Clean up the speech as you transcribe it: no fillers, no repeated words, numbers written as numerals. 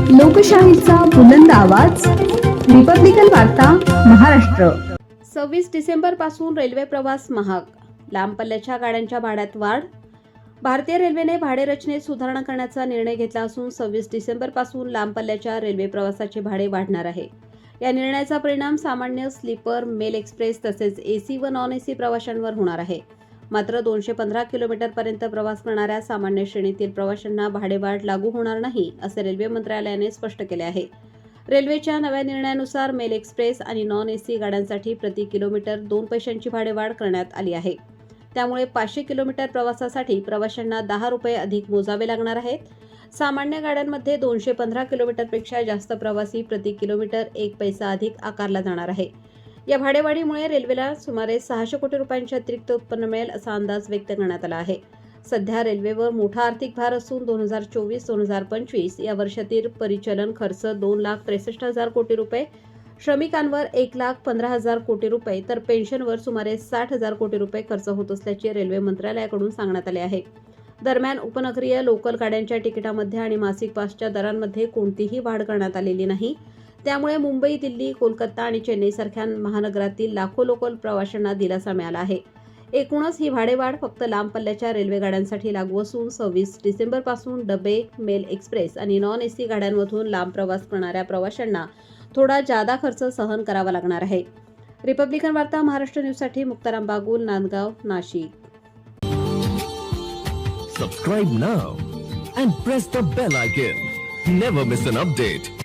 लोकशाहीचा बुलंद आवाज, रिपब्लिकन वार्ता महाराष्ट्र. 26 डिसेंबर पासून रेल्वे प्रवास महाग, लांब पल्ल्याच्या गाड्यांच्या भाड्यात वाढ. भारतीय रेल्वेने भाडे रचनेत सुधारणा करण्याचा निर्णय घेतला असून 26 डिसेंबर पासून लांब पल्ल्याच्या रेल्वे प्रवासाचे भाडे वाढणार आहे. या निर्णयाचा परिणाम सामान्य, स्लीपर, मेल एक्सप्रेस तसेच एसी व नॉन एसी प्रवाशांवर होणार आहे. मात्र 215 किलोमीटरपर्यंत प्रवास करणाऱ्या सामान्य श्रेणीतील प्रवाशांना भाडेवाढ लागू होणार नाही, असे रेल्वे मंत्रालयाने स्पष्ट केले आहे. रेल्वेच्या नव्या निर्णयानुसार मेल एक्सप्रेस आणि नॉन एसी गाड्यांसाठी प्रति किलोमीटर 2 पैशांची भाडेवाढ करण्यात आली आहे. त्यामुळे 500 किलोमीटर प्रवासासाठी प्रवाशांना 10 रुपये अधिक मोजावे लागणार आहेत. सामान्य गाड्यांमध्ये 215 किलोमीटरपेक्षा जास्त प्रवासी प्रति किलोमीटर 1 पैसा अधिक आकारला जाणार आहे. या भाडेवाढीमुळे रेल्वेला सुमारे 600 कोटी रुपयांचे अतिरिक्त उत्पन्न मिळेल, असा अंदाज व्यक्त करण्यात आला आहे. सध्या रेल्वेवर मोठा आर्थिक भार असून 2024-2025 या वर्षातील परिचालन खर्च 2,63,000 कोटी रुपये, श्रमिकांवर 1,15,000 कोटी रुपये तर पेन्शनवर सुमारे 60,000 कोटी रुपये खर्च होत असल्याचे रेल्वे मंत्रालयाकडून सांगण्यात आले आहे. दरम्यान उपनगरीय लोकल गाड्यांच्या तिकिटामध्ये आणि मासिक पासच्या दरांमध्ये कोणतीही वाढ करण्यात आलेली नाही. त्यामुळे मुंबई, दिल्ली, कोलकाता आणि चेन्नईसारख्या महानगरातील लाखो लोकल प्रवाशांना दिलासा मिळाला आहे. एकूणच ही भाडेवाढ फक्त लांब पल्ल्याच्या रेल्वे गाड्यांसाठी लागू असून 26 डिसेंबरपासून डबे, मेल एक्सप्रेस आणि नॉन एसी गाड्यांमधून लांब प्रवास करणाऱ्या प्रवाशांना थोडा जादा खर्च सहन करावा लागणार आहे. रिपब्लिकन वार्ता महाराष्ट्र न्यूजसाठी Muktaram Bagul, Nandgaon, Nashik. Subscribe now and press the bell icon. Never miss an update.